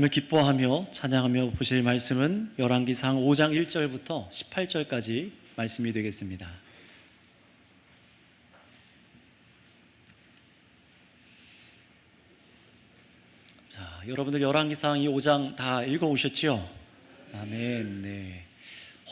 하나님을 기뻐하며 찬양하며 보실 말씀은 열왕기상 5장 1절부터 18절까지 말씀이 되겠습니다. 자, 여러분들 열왕기상 이 5장 다 읽어오셨지요? 아멘. 네.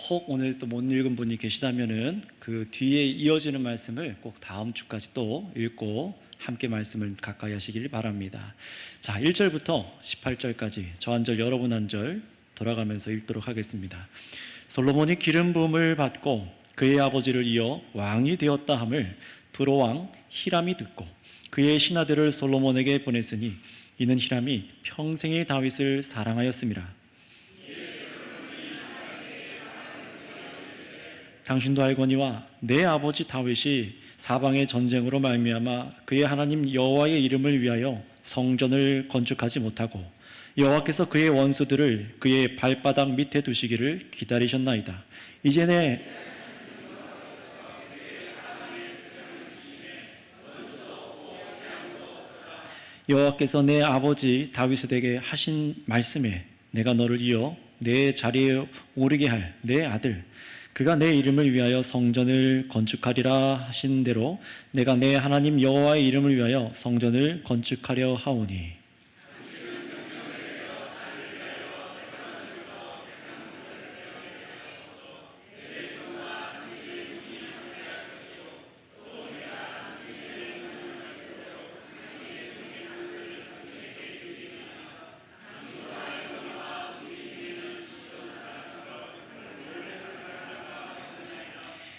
혹 오늘 또 못 읽은 분이 계시다면은 그 뒤에 이어지는 말씀을 꼭 다음 주까지 또 읽고 함께 말씀을 가까이 하시길 바랍니다. 자, 1절부터 18절까지 저 한 절 여러분 한 절 돌아가면서 읽도록 하겠습니다. 솔로몬이 기름 부음을 받고 그의 아버지를 이어 왕이 되었다 함을 두로왕 히람이 듣고 그의 신하들을 솔로몬에게 보냈으니 이는 히람이 평생의 다윗을 사랑하였음이라. 당신도 알거니와 내 아버지 다윗이 사방의 전쟁으로 말미암아 그의 하나님 여호와의 이름을 위하여 성전을 건축하지 못하고 여호와께서 그의 원수들을 그의 발바닥 밑에 두시기를 기다리셨나이다. 이제 내 여호와께서 내 아버지 다윗에게 하신 말씀에 내가 너를 이어 내 자리에 오르게 할 내 아들 그가 내 이름을 위하여 성전을 건축하리라 하신 대로 내가 내 하나님 여호와의 이름을 위하여 성전을 건축하려 하오니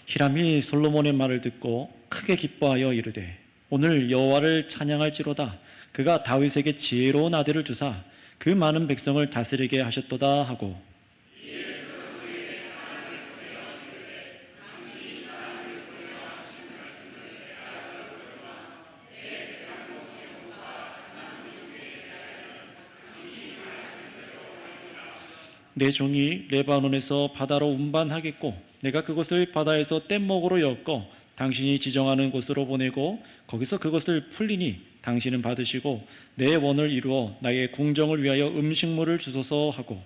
히람이 솔로몬의 말을 듣고 크게 기뻐하여 이르되 오늘 여호와를 찬양할지로다. 그가 다윗에게 지혜로운 아들을 주사 그 많은 백성을 다스리게 하셨도다 하고 내 종이 레바논에서 바다로 운반하겠고 내가 그것을 바다에서 뗏목으로 엮어 당신이 지정하는 곳으로 보내고 거기서 그것을 풀리니 당신은 받으시고 내 원을 이루어 나의 궁정을 위하여 음식물을 주소서 하고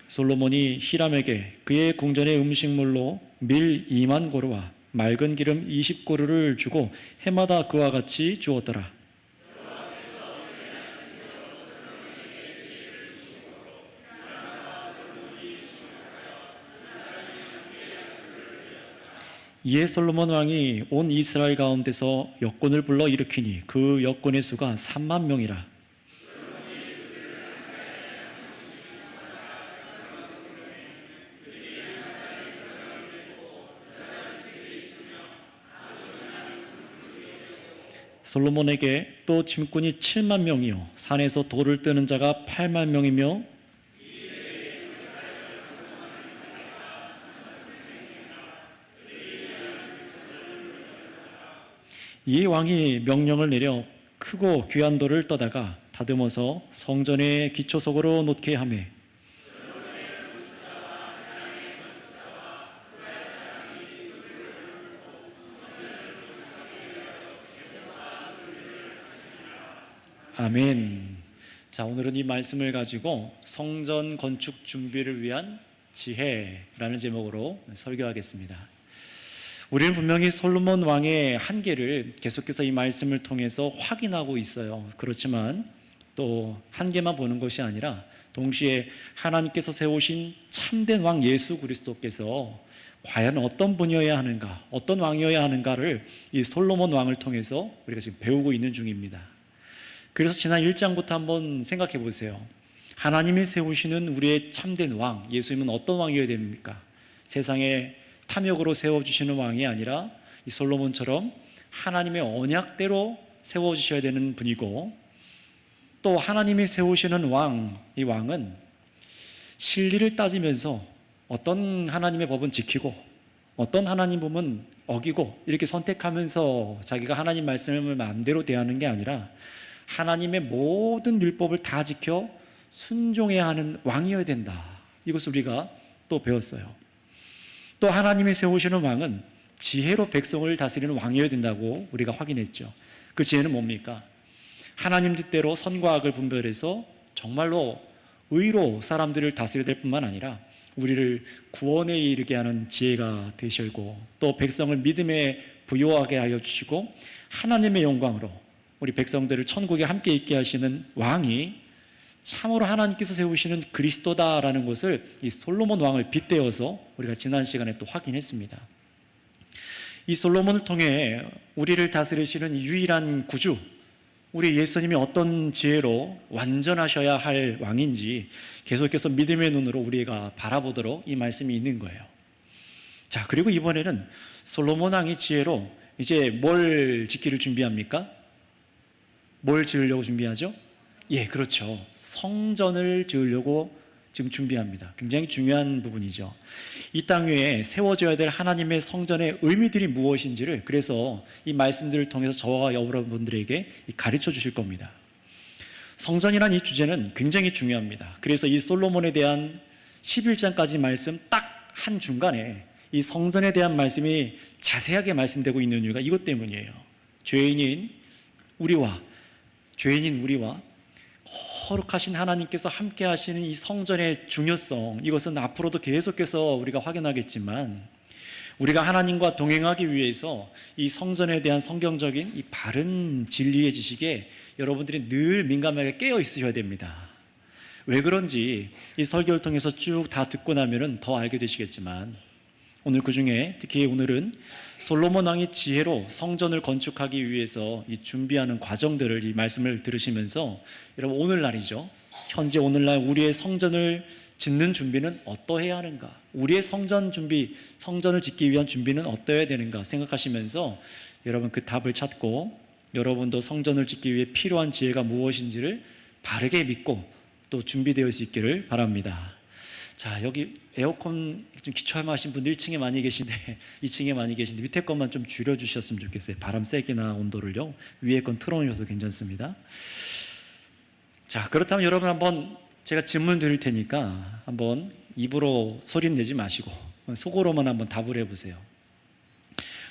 솔로몬이 히람에게 그의 궁전의 음식물로 밀 2만 고루와 맑은 기름 20고루를 주고 해마다 그와 같이 주었더라. 이에 솔로몬 왕이 온 이스라엘 가운데서 역군을 불러 일으키니 그 역군의 수가 3만 명이라. 솔로몬에게 또 짐꾼이 7만 명이요 산에서 돌을 뜨는 자가 8만 명이며 이 왕이 명령을 내려 크고 귀한 돌을 떠다가 다듬어서 성전의 기초석으로 놓게 하매 아멘. 자, 오늘은 이 말씀을 가지고 성전 건축 준비를 위한 지혜라는 제목으로 설교하겠습니다. 우리는 분명히 솔로몬 왕의 한계를 계속해서 이 말씀을 통해서 확인하고 있어요. 그렇지만 또 한계만 보는 것이 아니라 동시에 하나님께서 세우신 참된 왕 예수 그리스도께서 과연 어떤 분이어야 하는가, 어떤 왕이어야 하는가를 이 솔로몬 왕을 통해서 우리가 지금 배우고 있는 중입니다. 그래서 지난 1장부터 한번 생각해 보세요. 하나님이 세우시는 우리의 참된 왕, 예수님은 어떤 왕이어야 됩니까? 세상에 탐욕으로 세워주시는 왕이 아니라 이 솔로몬처럼 하나님의 언약대로 세워주셔야 되는 분이고 또 하나님이 세우시는 왕, 이 왕은 진리를 따지면서 어떤 하나님의 법은 지키고 어떤 하나님 법은 어기고 이렇게 선택하면서 자기가 하나님 말씀을 마음대로 대하는 게 아니라 하나님의 모든 율법을 다 지켜 순종해야 하는 왕이어야 된다. 이것을 우리가 또 배웠어요. 또 하나님이 세우시는 왕은 지혜로 백성을 다스리는 왕이어야 된다고 우리가 확인했죠. 그 지혜는 뭡니까? 하나님 뜻대로 선과 악을 분별해서 정말로 의로 사람들을 다스려야 될 뿐만 아니라 우리를 구원에 이르게 하는 지혜가 되시고, 또 백성을 믿음에 부요하게 하여 주시고 하나님의 영광으로 우리 백성들을 천국에 함께 있게 하시는 왕이 참으로 하나님께서 세우시는 그리스도다라는 것을 이 솔로몬 왕을 빗대어서 우리가 지난 시간에 또 확인했습니다. 이 솔로몬을 통해 우리를 다스리시는 유일한 구주, 우리 예수님이 어떤 지혜로 완전하셔야 할 왕인지 계속해서 믿음의 눈으로 우리가 바라보도록 이 말씀이 있는 거예요. 자, 그리고 이번에는 솔로몬 왕이 지혜로 이제 뭘 짓기를 준비합니까? 뭘 지으려고 준비하죠? 예, 그렇죠. 성전을 지으려고 지금 준비합니다. 굉장히 중요한 부분이죠. 이 땅 위에 세워져야 될 하나님의 성전의 의미들이 무엇인지를 그래서 이 말씀들을 통해서 저와 여러분들에게 가르쳐 주실 겁니다. 성전이란 이 주제는 굉장히 중요합니다. 그래서 이 솔로몬에 대한 11장까지 말씀 딱 한 중간에 이 성전에 대한 말씀이 자세하게 말씀되고 있는 이유가 이것 때문이에요. 죄인인 우리와 거룩하신 하나님께서 함께 하시는 이 성전의 중요성, 이것은 앞으로도 계속해서 우리가 확인하겠지만 우리가 하나님과 동행하기 위해서 이 성전에 대한 성경적인 이 바른 진리의 지식에 여러분들이 늘 민감하게 깨어 있으셔야 됩니다. 왜 그런지 이 설교를 통해서 쭉 다 듣고 나면은 더 알게 되시겠지만, 오늘 그 중에 특히 오늘은 솔로몬 왕이 지혜로 성전을 건축하기 위해서 이 준비하는 과정들을, 이 말씀을 들으시면서 여러분, 오늘날이죠. 현재 오늘날 우리의 성전을 짓는 준비는 어떠해야 하는가? 우리의 성전을 짓기 위한 준비는 어떠해야 되는가 생각하시면서 여러분 그 답을 찾고 여러분도 성전을 짓기 위해 필요한 지혜가 무엇인지를 바르게 믿고 또 준비되어 있기를 바랍니다. 자, 여기 에어컨 좀 기초하신 분들 1층에 많이 계신데 2층에 많이 계신데 밑에 것만 좀 줄여주셨으면 좋겠어요. 바람 세기나 온도를요. 위에 건 틀어놓으셔도 괜찮습니다. 자, 그렇다면 여러분 한번 제가 질문 드릴 테니까 한번 입으로 소리는 내지 마시고 속으로만 한번 답을 해보세요.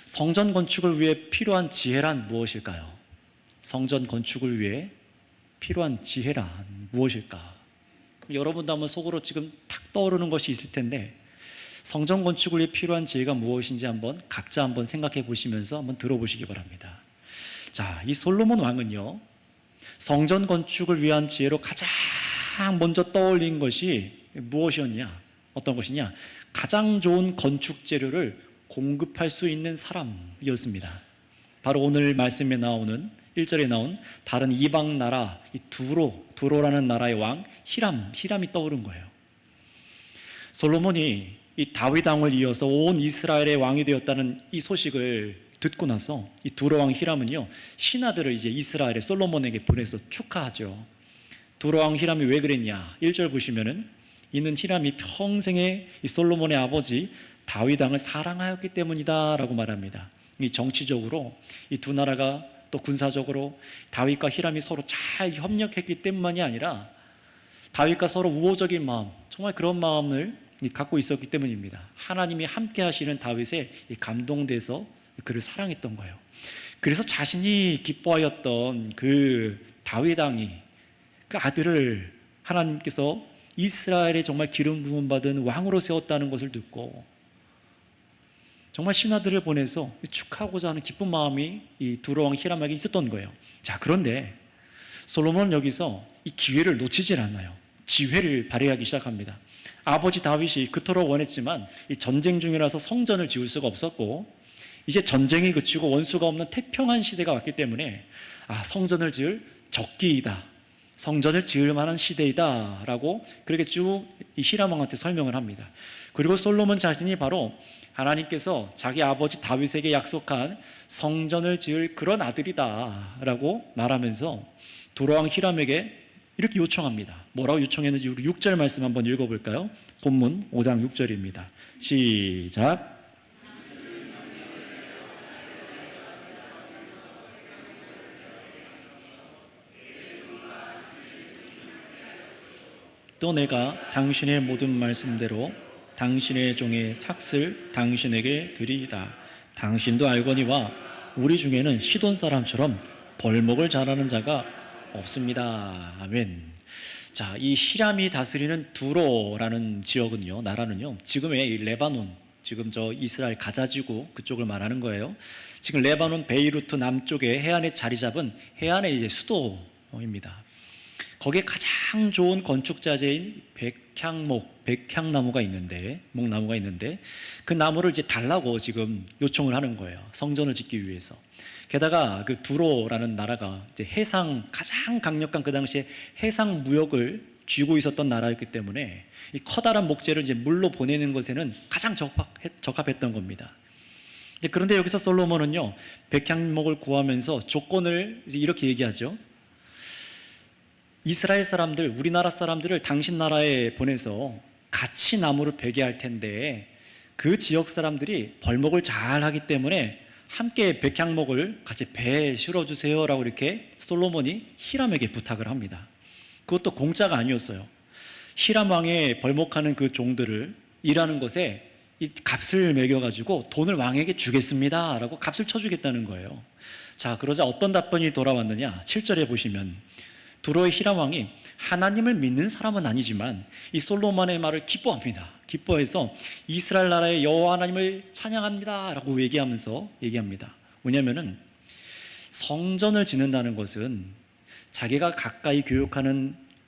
성전 건축을 위해 필요한 지혜란 무엇일까요? 성전 건축을 위해 필요한 지혜란 무엇일까? 여러분도 한번 속으로 지금 탁 떠오르는 것이 있을 텐데 성전 건축을 위해 필요한 지혜가 무엇인지 한번 각자 한번 생각해 보시면서 한번 들어보시기 바랍니다. 자, 이 솔로몬 왕은요, 성전 건축을 위한 지혜로 가장 먼저 떠올린 것이 무엇이었냐? 어떤 것이냐? 가장 좋은 건축 재료를 공급할 수 있는 사람이었습니다. 바로 오늘 말씀에 나오는 1절에 나온 다른 이방 나라 이 두로라는 나라의 왕 히람이 떠오른 거예요. 솔로몬이 이 다윗 왕을 이어서 온 이스라엘의 왕이 되었다는 이 소식을 듣고 나서 이 두로 왕 히람은요, 신하들을 이제 이스라엘의 솔로몬에게 보내서 축하하죠. 두로 왕 히람이 왜 그랬냐? 1절 보시면은 이는 히람이 평생에 이 솔로몬의 아버지 다윗 왕을 사랑하였기 때문이다라고 말합니다. 이 정치적으로 이 두 나라가 또 군사적으로 다윗과 히람이 서로 잘 협력했기 때문만이 아니라 다윗과 서로 우호적인 마음, 정말 그런 마음을 갖고 있었기 때문입니다. 하나님이 함께 하시는 다윗에 감동돼서 그를 사랑했던 거예요. 그래서 자신이 기뻐하였던 그 다윗 왕이 그 아들을 하나님께서 이스라엘에 정말 기름 부음 받은 왕으로 세웠다는 것을 듣고 정말 신하들을 보내서 축하하고자 하는 기쁜 마음이 이 두로 왕 히람에게 있었던 거예요. 자, 그런데 솔로몬은 여기서 이 기회를 놓치질 않아요. 지혜를 발휘하기 시작합니다. 아버지 다윗이 그토록 원했지만 이 전쟁 중이라서 성전을 지을 수가 없었고 이제 전쟁이 그치고 원수가 없는 태평한 시대가 왔기 때문에 성전을 지을 적기이다, 성전을 지을 만한 시대이다 라고 그렇게 쭉 이 히람 왕한테 설명을 합니다. 그리고 솔로몬 자신이 바로 하나님께서 자기 아버지 다윗에게 약속한 성전을 지을 그런 아들이다 라고 말하면서 두로 왕 히람에게 이렇게 요청합니다. 뭐라고 요청했는지 우리 6절 말씀 한번 읽어볼까요? 본문 5장 6절입니다. 시작. 또 내가 당신의 모든 말씀대로 당신의 종의 삭슬 당신에게 드리이다. 당신도 알거니와 우리 중에는 시돈 사람처럼 벌목을 잘하는 자가 없습니다. 아멘. 자, 이 히람이 다스리는 두로라는 지역은요, 나라는요, 지금의 이 레바논, 지금 저 이스라엘 가자지구 그쪽을 말하는 거예요. 지금 레바논 베이루트 남쪽에 해안에 자리 잡은 해안의 이제 수도입니다. 거기에 가장 좋은 건축 자재인 백향나무가 있는데, 목나무가 있는데, 그 나무를 이제 달라고 지금 요청을 하는 거예요. 성전을 짓기 위해서. 게다가 그 두로라는 나라가 이제 가장 강력한 그 당시에 해상 무역을 쥐고 있었던 나라였기 때문에 이 커다란 목재를 이제 물로 보내는 것에는 가장 적합했던 겁니다. 그런데 여기서 솔로몬은요, 백향목을 구하면서 조건을 이렇게 얘기하죠. 이스라엘 사람들, 우리나라 사람들을 당신 나라에 보내서 같이 나무를 베게 할 텐데 그 지역 사람들이 벌목을 잘 하기 때문에 함께 백향목을 같이 배에 실어주세요 라고 이렇게 솔로몬이 히람에게 부탁을 합니다. 그것도 공짜가 아니었어요. 히람 왕의 벌목하는 그 종들을 일하는 것에 이 값을 매겨가지고 돈을 왕에게 주겠습니다 라고 값을 쳐주겠다는 거예요. 자, 그러자 어떤 답변이 돌아왔느냐. 7절에 보시면 두로의 히람 왕이 하나님을 믿는 사람은 아니지만 이 솔로몬의 말을 기뻐합니다. 기뻐해서 이스라엘 나라의 여호와 하나님을 찬양합니다 라고 얘기합니다. 왜냐하면 성전을 짓는다는 것은 자기가 가까이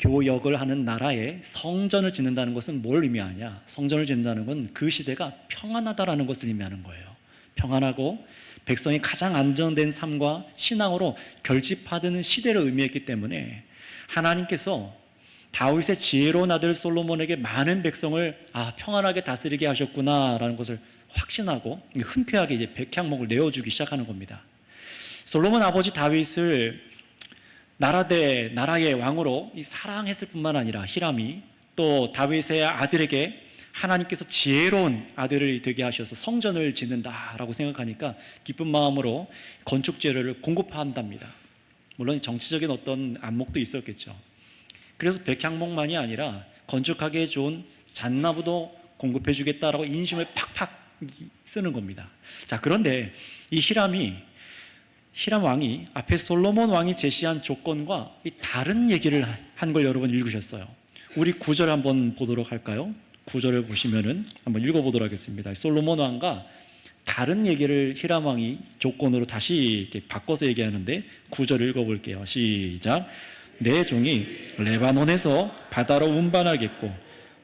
교역을 하는 나라에 성전을 짓는다는 것은 뭘 의미하냐? 성전을 짓는다는 건 그 시대가 평안하다라는 것을 의미하는 거예요. 평안하고 백성이 가장 안정된 삶과 신앙으로 결집하는 시대를 의미했기 때문에 하나님께서 다윗의 지혜로운 아들 솔로몬에게 많은 백성을 평안하게 다스리게 하셨구나라는 것을 확신하고 흔쾌하게 이제 백향목을 내어주기 시작하는 겁니다. 솔로몬 아버지 다윗을 나라의 왕으로 사랑했을 뿐만 아니라 히람이 또 다윗의 아들에게 하나님께서 지혜로운 아들을 되게 하셔서 성전을 짓는다라고 생각하니까 기쁜 마음으로 건축 재료를 공급한답니다. 물론 정치적인 어떤 안목도 있었겠죠. 그래서 백향목만이 아니라 건축하기에 좋은 잣나무도 공급해 주겠다라고 인심을 팍팍 쓰는 겁니다. 자, 그런데 이 히람 왕이 앞에 솔로몬 왕이 제시한 조건과 다른 얘기를 한 걸 여러분 읽으셨어요. 우리 9절 한번 보도록 할까요? 9절을 보시면은 한번 읽어보도록 하겠습니다. 솔로몬 왕과 다른 얘기를 히람 왕이 조건으로 다시 이렇게 바꿔서 얘기하는데 9절 읽어볼게요. 시작. 내 종이 레바논에서 바다로 운반하겠고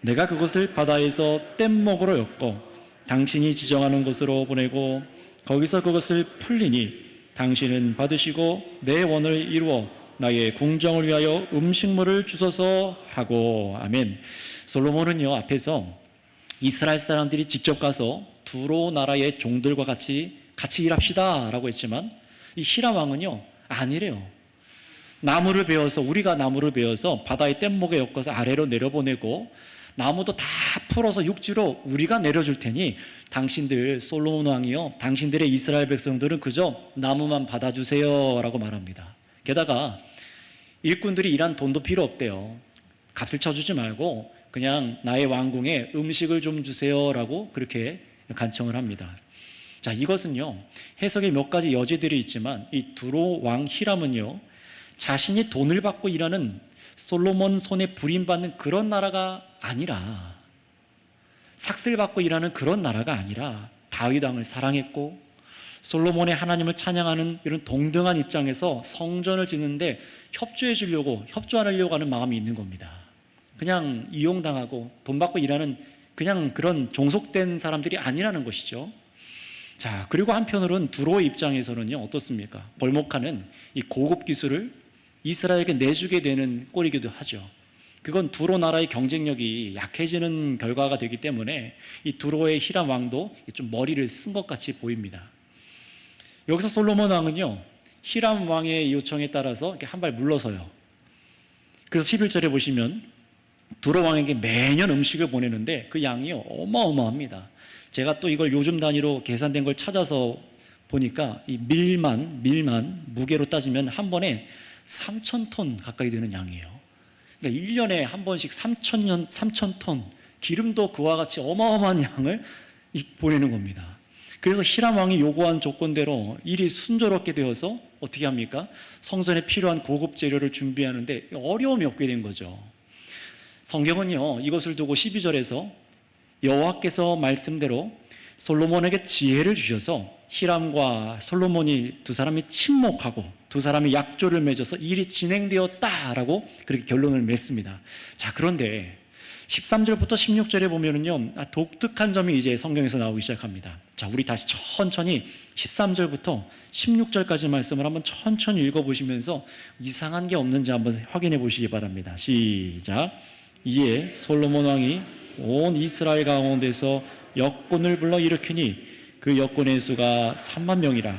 내가 그것을 바다에서 뗏목으로 엮고 당신이 지정하는 곳으로 보내고 거기서 그것을 풀리니 당신은 받으시고 내 원을 이루어 나의 궁정을 위하여 음식물을 주소서 하고. 아멘. 솔로몬은요, 앞에서 이스라엘 사람들이 직접 가서 두로 나라의 종들과 같이 일합시다 라고 했지만 이 히람 왕은요, 아니래요. 우리가 나무를 베어서 바다의 뗏목에 엮어서 아래로 내려보내고 나무도 다 풀어서 육지로 우리가 내려줄 테니 당신들 솔로몬 왕이요, 당신들의 이스라엘 백성들은 그저 나무만 받아주세요 라고 말합니다. 게다가 일꾼들이 일한 돈도 필요 없대요. 값을 쳐주지 말고 그냥 나의 왕궁에 음식을 좀 주세요 라고 그렇게 간청을 합니다. 자, 이것은요, 해석에 몇 가지 여지들이 있지만 이 두로 왕 히람은요, 자신이 돈을 받고 일하는 솔로몬 손에 부림받는 그런 나라가 아니라, 삭슬 받고 일하는 그런 나라가 아니라 다윗 왕을 사랑했고 솔로몬의 하나님을 찬양하는 이런 동등한 입장에서 성전을 짓는데 협조하려고 하는 마음이 있는 겁니다. 그냥 이용당하고 돈 받고 일하는 그냥 그런 종속된 사람들이 아니라는 것이죠. 자, 그리고 한편으로는 두로의 입장에서는요, 어떻습니까? 벌목하는 이 고급 기술을 이스라엘에게 내주게 되는 꼴이기도 하죠. 그건 두로 나라의 경쟁력이 약해지는 결과가 되기 때문에 이 두로의 히람 왕도 좀 머리를 쓴 것 같이 보입니다. 여기서 솔로몬 왕은요, 히람 왕의 요청에 따라서 이렇게 한 발 물러서요. 그래서 11절에 보시면 두로 왕에게 매년 음식을 보내는데 그 양이요, 어마어마합니다. 제가 또 이걸 요즘 단위로 계산된 걸 찾아서 보니까 이 밀만 무게로 따지면 한 번에 3,000톤 가까이 되는 양이에요. 그러니까 1년에 한 번씩 3,000톤, 기름도 그와 같이 어마어마한 양을 보내는 겁니다. 그래서 히람 왕이 요구한 조건대로 일이 순조롭게 되어서 어떻게 합니까? 성전에 필요한 고급 재료를 준비하는데 어려움이 없게 된 거죠. 성경은요, 이것을 두고 12절에서 여호와께서 말씀대로 솔로몬에게 지혜를 주셔서 히람과 솔로몬이 두 사람이 친목하고 두 사람이 약조를 맺어서 일이 진행되었다라고 그렇게 결론을 맺습니다. 자, 그런데 13절부터 16절에 보면은요, 독특한 점이 이제 성경에서 나오기 시작합니다. 자, 우리 다시 천천히 13절부터 16절까지 말씀을 한번 천천히 읽어보시면서 이상한 게 없는지 한번 확인해 보시기 바랍니다. 시작. 이에 솔로몬 왕이 온 이스라엘 가운데서 역군을 불러 일으키니 그 역군의 수가 3만 명이라.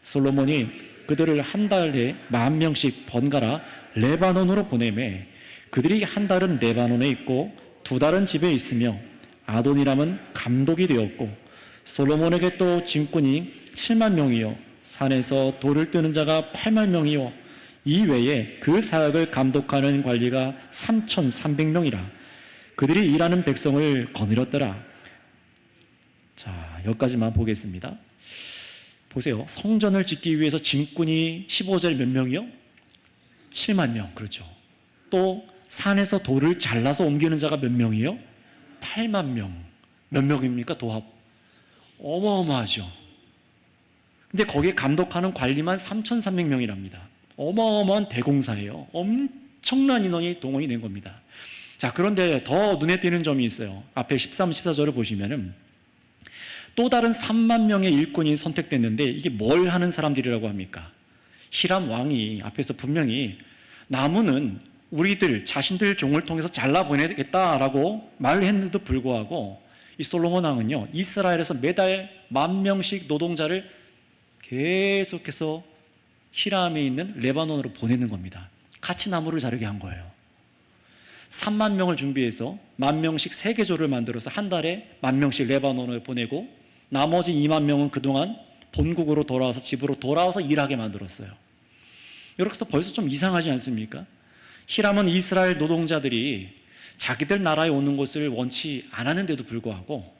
솔로몬이 그들을 한 달에 10,000명씩 번갈아 레바논으로 보내매 그들이 한 달은 레바논에 있고 두 달은 집에 있으며 아도니람은 감독이 되었고 솔로몬에게 또 짐꾼이 7만 명이요 산에서 돌을 뜨는 자가 8만 명이요 이 외에 그 사역을 감독하는 관리가 3,300명이라. 그들이 일하는 백성을 거느렸더라. 자, 여기까지만 보겠습니다. 보세요. 성전을 짓기 위해서 짐꾼이 15절 몇 명이요? 7만 명. 그렇죠. 또 산에서 돌을 잘라서 옮기는 자가 몇 명이요? 8만 명. 몇 명입니까? 도합. 어마어마하죠. 근데 거기에 감독하는 관리만 3,300명이랍니다. 어마어마한 대공사예요. 엄청난 인원이 동원이 된 겁니다. 자, 그런데 더 눈에 띄는 점이 있어요. 앞에 13, 14절을 보시면은 또 다른 3만 명의 일꾼이 선택됐는데 이게 뭘 하는 사람들이라고 합니까? 히람 왕이 앞에서 분명히 나무는 우리들 자신들 종을 통해서 잘라보내겠다라고 말을 했는데도 불구하고 이 솔로몬 왕은요, 이스라엘에서 매달 10,000명씩 노동자를 계속해서 히람에 있는 레바논으로 보내는 겁니다. 같이 나무를 자르게 한 거예요. 3만 명을 준비해서 10,000명씩 세계조를 만들어서 한 달에 10,000명씩 레바논을 보내고 나머지 2만 명은 그동안 본국으로 돌아와서 집으로 돌아와서 일하게 만들었어요. 이렇게 해서 벌써 좀 이상하지 않습니까? 히람은 이스라엘 노동자들이 자기들 나라에 오는 것을 원치 않았는데도 불구하고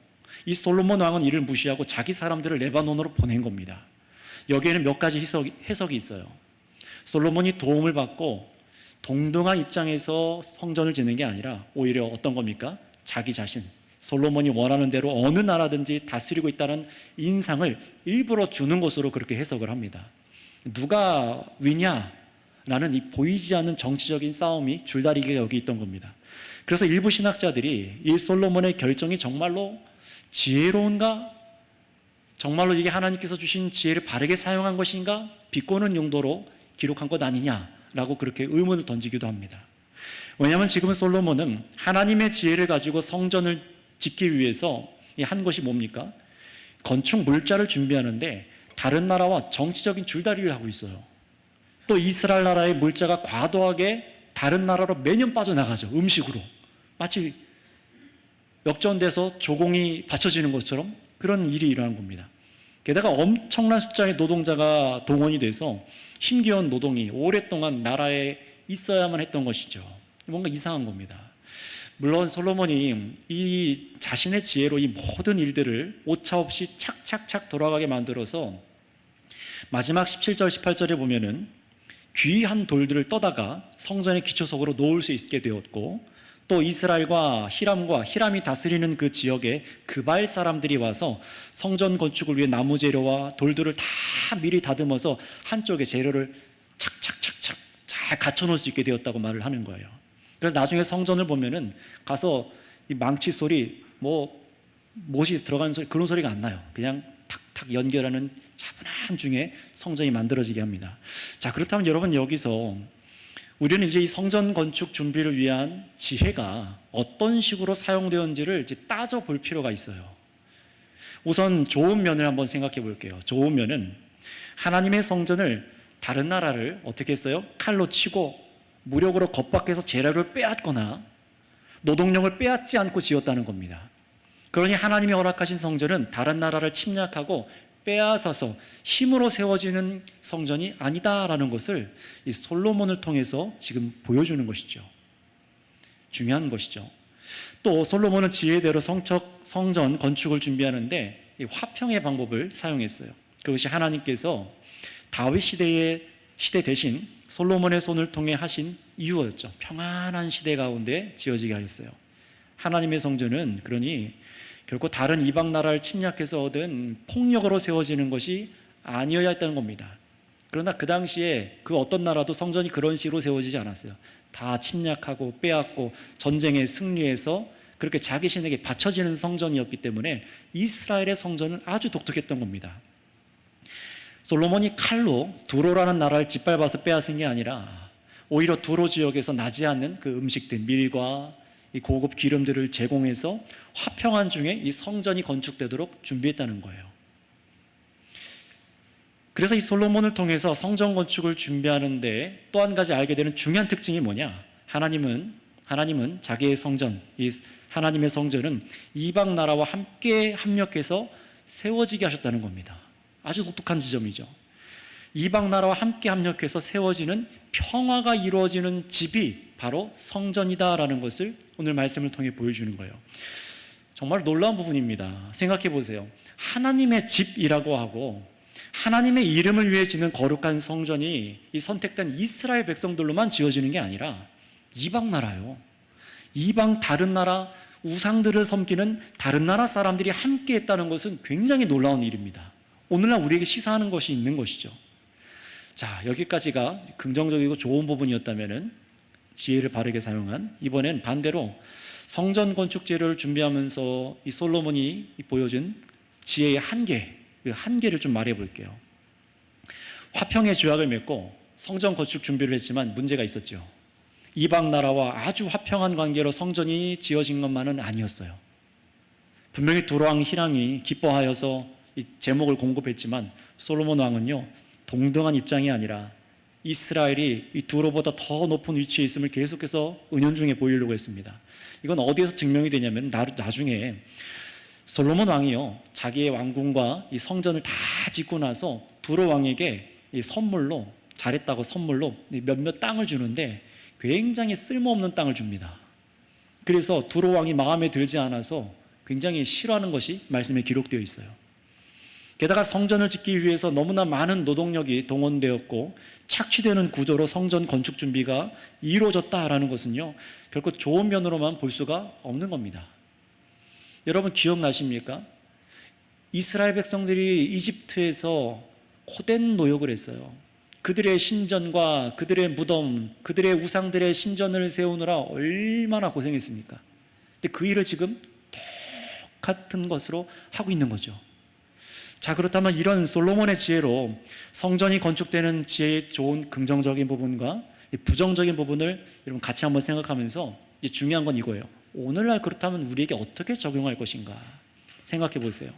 이 솔로몬 왕은 이를 무시하고 자기 사람들을 레바논으로 보낸 겁니다. 여기에는 몇 가지 해석이 있어요. 솔로몬이 도움을 받고 동등한 입장에서 성전을 짓는 게 아니라 오히려 어떤 겁니까? 자기 자신, 솔로몬이 원하는 대로 어느 나라든지 다스리고 있다는 인상을 일부러 주는 것으로 그렇게 해석을 합니다. 누가 위냐라는 이 보이지 않는 정치적인 싸움이 줄다리기가 여기 있던 겁니다. 그래서 일부 신학자들이 이 솔로몬의 결정이 정말로 지혜로운가? 정말로 이게 하나님께서 주신 지혜를 바르게 사용한 것인가? 비꼬는 용도로 기록한 것 아니냐라고 그렇게 의문을 던지기도 합니다. 왜냐하면 지금 솔로몬은 하나님의 지혜를 가지고 성전을 짓기 위해서 한 것이 뭡니까? 건축 물자를 준비하는데 다른 나라와 정치적인 줄다리를 하고 있어요. 또 이스라엘 나라의 물자가 과도하게 다른 나라로 매년 빠져나가죠. 음식으로. 마치 역전돼서 조공이 받쳐지는 것처럼 그런 일이 일어나는 겁니다. 게다가 엄청난 숫자의 노동자가 동원이 돼서 힘겨운 노동이 오랫동안 나라에 있어야만 했던 것이죠. 뭔가 이상한 겁니다. 물론 솔로몬이 이 자신의 지혜로 이 모든 일들을 오차없이 착착착 돌아가게 만들어서 마지막 17절, 18절에 보면은 귀한 돌들을 떠다가 성전의 기초석으로 놓을 수 있게 되었고 또 이스라엘과 히람이 다스리는 그 지역에 그발 사람들이 와서 성전 건축을 위해 나무 재료와 돌들을 다 미리 다듬어서 한쪽에 재료를 착착착착 잘 갖춰놓을 수 있게 되었다고 말을 하는 거예요. 그래서 나중에 성전을 보면은 가서 이 망치 소리, 못이 들어가는 소리, 그런 소리가 안 나요. 그냥 탁탁 연결하는 차분한 중에 성전이 만들어지게 합니다. 자, 그렇다면 여러분 여기서 우리는 이제 이 성전 건축 준비를 위한 지혜가 어떤 식으로 사용되었는지를 이제 따져볼 필요가 있어요. 우선 좋은 면을 한번 생각해 볼게요. 좋은 면은 하나님의 성전을 다른 나라를 어떻게 했어요? 칼로 치고 무력으로 겁박해서 재료를 빼앗거나 노동력을 빼앗지 않고 지었다는 겁니다. 그러니 하나님이 허락하신 성전은 다른 나라를 침략하고 빼앗아서 힘으로 세워지는 성전이 아니다라는 것을 이 솔로몬을 통해서 지금 보여주는 것이죠. 중요한 것이죠. 또 솔로몬은 지혜대로 성전 건축을 준비하는데 이 화평의 방법을 사용했어요. 그것이 하나님께서 다윗 시대 대신 솔로몬의 손을 통해 하신 이유였죠. 평안한 시대 가운데 지어지게 하였어요. 하나님의 성전은 그러니 결코 다른 이방 나라를 침략해서 얻은 폭력으로 세워지는 것이 아니어야 했다는 겁니다. 그러나 그 당시에 그 어떤 나라도 성전이 그런 식으로 세워지지 않았어요. 다 침략하고 빼앗고 전쟁에 승리해서 그렇게 자기 신에게 바쳐지는 성전이었기 때문에 이스라엘의 성전은 아주 독특했던 겁니다. 솔로몬이 칼로 두로라는 나라를 짓밟아서 빼앗은 게 아니라 오히려 두로 지역에서 나지 않는 그 음식들, 밀과 이 고급 기름들을 제공해서 화평한 중에 이 성전이 건축되도록 준비했다는 거예요. 그래서 이 솔로몬을 통해서 성전 건축을 준비하는데 또 한 가지 알게 되는 중요한 특징이 뭐냐? 하나님은 자기의 성전, 이 하나님의 성전은 이방 나라와 함께 합력해서 세워지게 하셨다는 겁니다. 아주 독특한 지점이죠. 이방 나라와 함께 합력해서 세워지는 평화가 이루어지는 집이 바로 성전이다라는 것을 오늘 말씀을 통해 보여주는 거예요. 정말 놀라운 부분입니다. 생각해 보세요. 하나님의 집이라고 하고 하나님의 이름을 위해 짓는 거룩한 성전이 이 선택된 이스라엘 백성들로만 지어지는 게 아니라 이방 나라요. 이방 다른 나라 우상들을 섬기는 다른 나라 사람들이 함께 했다는 것은 굉장히 놀라운 일입니다. 오늘날 우리에게 시사하는 것이 있는 것이죠. 자, 여기까지가 긍정적이고 좋은 부분이었다면 지혜를 바르게 사용한, 이번엔 반대로 성전 건축 재료를 준비하면서 이 솔로몬이 보여준 지혜의 한계, 그 한계를 좀 말해 볼게요. 화평의 조약을 맺고 성전 건축 준비를 했지만 문제가 있었죠. 이방 나라와 아주 화평한 관계로 성전이 지어진 것만은 아니었어요. 분명히 두로왕 히람이 기뻐하여서 이 제목을 공급했지만 솔로몬 왕은요, 동등한 입장이 아니라 이스라엘이 이 두로보다 더 높은 위치에 있음을 계속해서 은연중에 보이려고 했습니다. 이건 어디에서 증명이 되냐면 나중에 솔로몬 왕이요, 자기의 왕궁과 이 성전을 다 짓고 나서 두로 왕에게 이 선물로, 잘했다고 선물로 몇몇 땅을 주는데 굉장히 쓸모없는 땅을 줍니다. 그래서 두로 왕이 마음에 들지 않아서 굉장히 싫어하는 것이 말씀에 기록되어 있어요. 게다가 성전을 짓기 위해서 너무나 많은 노동력이 동원되었고 착취되는 구조로 성전 건축 준비가 이루어졌다라는 것은요, 결코 좋은 면으로만 볼 수가 없는 겁니다. 여러분 기억나십니까? 이스라엘 백성들이 이집트에서 고된 노역을 했어요. 그들의 신전과 그들의 무덤, 그들의 우상들의 신전을 세우느라 얼마나 고생했습니까? 근데 그 일을 지금 똑같은 것으로 하고 있는 거죠. 자, 그렇다면 이런 솔로몬의 지혜로 성전이 건축되는 지혜의 좋은 긍정적인 부분과 부정적인 부분을 여러분 같이 한번 생각하면서 중요한 건 이거예요. 오늘날 그렇다면 우리에게 어떻게 적용할 것인가 생각해 보세요.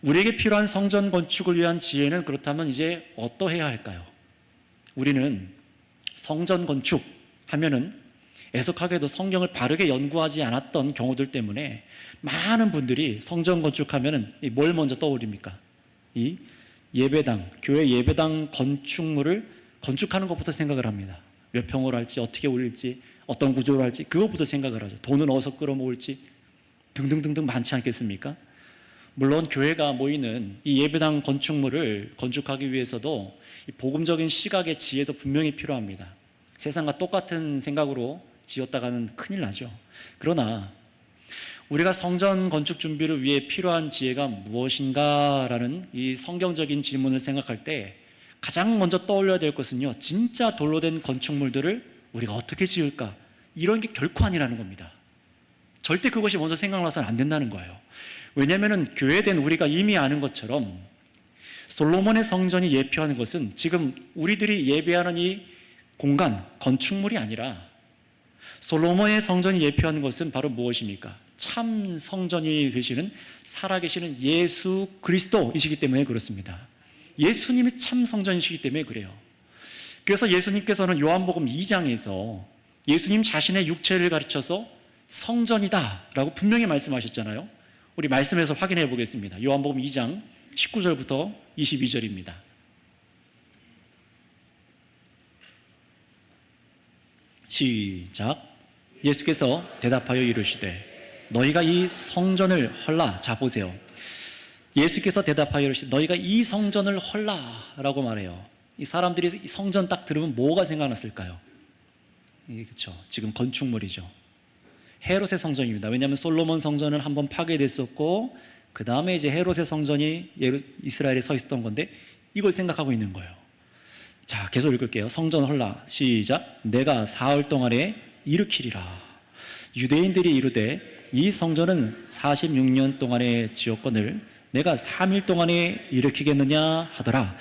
우리에게 필요한 성전 건축을 위한 지혜는 그렇다면 이제 어떠해야 할까요? 우리는 성전 건축 하면은 애석하게도 성경을 바르게 연구하지 않았던 경우들 때문에 많은 분들이 성전 건축하면은 뭘 먼저 떠올립니까? 이 예배당, 교회 예배당 건축물을 건축하는 것부터 생각을 합니다. 몇 평으로 할지, 어떻게 올릴지, 어떤 구조로 할지 그것부터 생각을 하죠. 돈은 어디서 끌어모을지 등등등등 많지 않겠습니까? 물론 교회가 모이는 이 예배당 건축물을 건축하기 위해서도 이 복음적인 시각의 지혜도 분명히 필요합니다. 세상과 똑같은 생각으로 지었다가는 큰일 나죠. 그러나 우리가 성전 건축 준비를 위해 필요한 지혜가 무엇인가라는 이 성경적인 질문을 생각할 때 가장 먼저 떠올려야 될 것은요, 진짜 돌로 된 건축물들을 우리가 어떻게 지을까? 이런 게 결코 아니라는 겁니다. 절대 그것이 먼저 생각나서는 안 된다는 거예요. 왜냐하면 교회된 우리가 이미 아는 것처럼 솔로몬의 성전이 예표하는 것은 지금 우리들이 예배하는 이 공간, 건축물이 아니라 솔로몬의 성전이 예표하는 것은 바로 무엇입니까? 참 성전이 되시는 살아계시는 예수 그리스도이시기 때문에 그렇습니다. 예수님이 참 성전이시기 때문에 그래요. 그래서 예수님께서는 요한복음 2장에서 예수님 자신의 육체를 가르쳐서 성전이다 라고 분명히 말씀하셨잖아요. 우리 말씀에서 확인해 보겠습니다. 요한복음 2장 19절부터 22절입니다. 시작. 예수께서 대답하여 이르시되 너희가 이 성전을 헐라. 자 보세요. 예수께서 대답하여 이르시되 너희가 이 성전을 헐라라고 말해요. 이 사람들이 이 성전 딱 들으면 뭐가 생각났을까요? 그렇죠. 지금 건축물이죠. 헤롯의 성전입니다. 왜냐하면 솔로몬 성전은 한번 파괴됐었고 그 다음에 이제 헤롯의 성전이 이스라엘에 서 있었던 건데 이걸 생각하고 있는 거예요. 자, 계속 읽을게요. 성전 헐라. 시작. 내가 사흘 동안에 일으키리라. 유대인들이 이르되 이 성전은 46년 동안에 지었거늘 내가 3일 동안에 일으키겠느냐 하더라.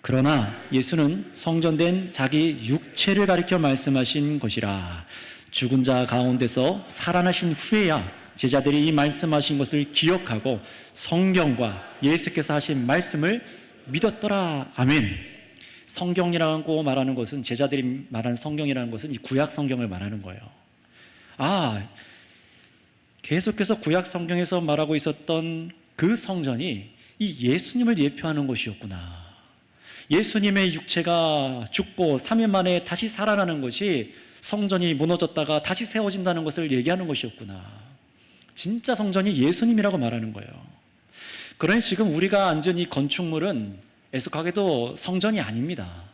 그러나 예수는 성전된 자기 육체를 가리켜 말씀하신 것이라. 죽은 자 가운데서 살아나신 후에야 제자들이 이 말씀하신 것을 기억하고 성경과 예수께서 하신 말씀을 믿었더라. 아멘. 성경이라고 말하는 것은, 제자들이 말하는 성경이라는 것은 이 구약 성경을 말하는 거예요. 계속해서 구약 성경에서 말하고 있었던 그 성전이 이 예수님을 예표하는 것이었구나. 예수님의 육체가 죽고 3일 만에 다시 살아나는 것이 성전이 무너졌다가 다시 세워진다는 것을 얘기하는 것이었구나. 진짜 성전이 예수님이라고 말하는 거예요. 그러니 지금 우리가 앉은 이 건축물은 애석하게도 성전이 아닙니다.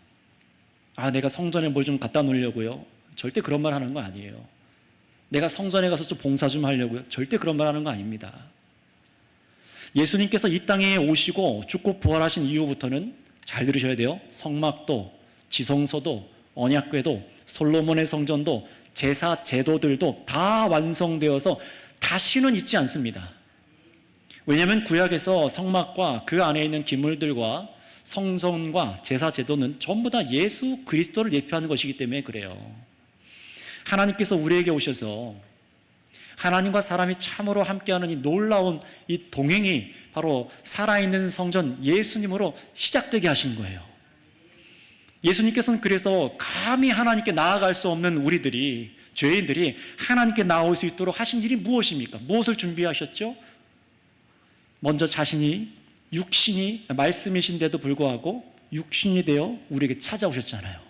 내가 성전에 뭘 좀 갖다 놓으려고요? 절대 그런 말 하는 거 아니에요. 내가 성전에 가서 좀 봉사 좀 하려고요? 절대 그런 말 하는 거 아닙니다. 예수님께서 이 땅에 오시고 죽고 부활하신 이후부터는, 잘 들으셔야 돼요, 성막도, 지성소도, 언약궤도, 솔로몬의 성전도, 제사 제도들도 다 완성되어서 다시는 있지 않습니다. 왜냐하면 구약에서 성막과 그 안에 있는 기물들과 성전과 제사 제도는 전부 다 예수 그리스도를 예표하는 것이기 때문에 그래요. 하나님께서 우리에게 오셔서 하나님과 사람이 참으로 함께하는 이 놀라운 이 동행이 바로 살아있는 성전 예수님으로 시작되게 하신 거예요. 예수님께서는 그래서 감히 하나님께 나아갈 수 없는 우리들이, 죄인들이 하나님께 나올 수 있도록 하신 일이 무엇입니까? 무엇을 준비하셨죠? 먼저 자신이 육신이 말씀이신데도 불구하고 육신이 되어 우리에게 찾아오셨잖아요.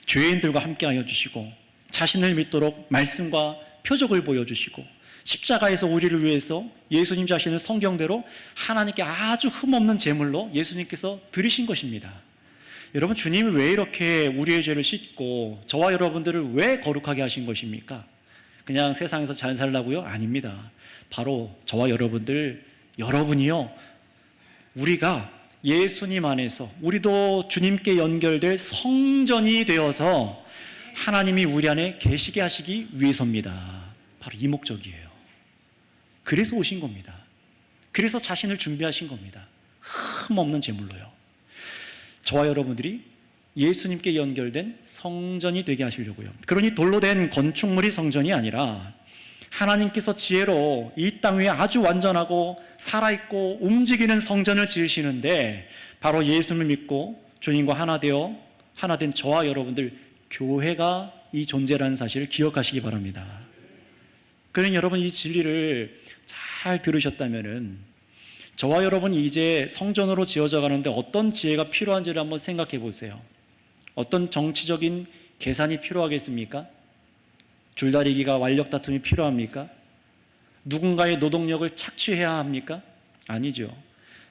죄인들과 함께하여 주시고 자신을 믿도록 말씀과 표적을 보여주시고 십자가에서 우리를 위해서 예수님 자신을 성경대로 하나님께 아주 흠없는 제물로 예수님께서 드리신 것입니다. 여러분, 주님이 왜 이렇게 우리의 죄를 씻고 저와 여러분들을 왜 거룩하게 하신 것입니까? 그냥 세상에서 잘 살라고요? 아닙니다. 바로 저와 여러분이요, 우리가 예수님 안에서 우리도 주님께 연결될 성전이 되어서 하나님이 우리 안에 계시게 하시기 위해서입니다. 바로 이 목적이에요. 그래서 오신 겁니다. 그래서 자신을 준비하신 겁니다. 흠없는 제물로요. 저와 여러분들이 예수님께 연결된 성전이 되게 하시려고요. 그러니 돌로 된 건축물이 성전이 아니라 하나님께서 지혜로 이 땅 위에 아주 완전하고 살아있고 움직이는 성전을 지으시는데, 바로 예수님을 믿고 주님과 하나 된 저와 여러분들 교회가 이 존재라는 사실을 기억하시기 바랍니다. 그러니 여러분, 이 진리를 잘 들으셨다면은 저와 여러분이 이제 성전으로 지어져 가는데 어떤 지혜가 필요한지를 한번 생각해 보세요. 어떤 정치적인 계산이 필요하겠습니까? 줄다리기가 완력 다툼이 필요합니까? 누군가의 노동력을 착취해야 합니까? 아니죠.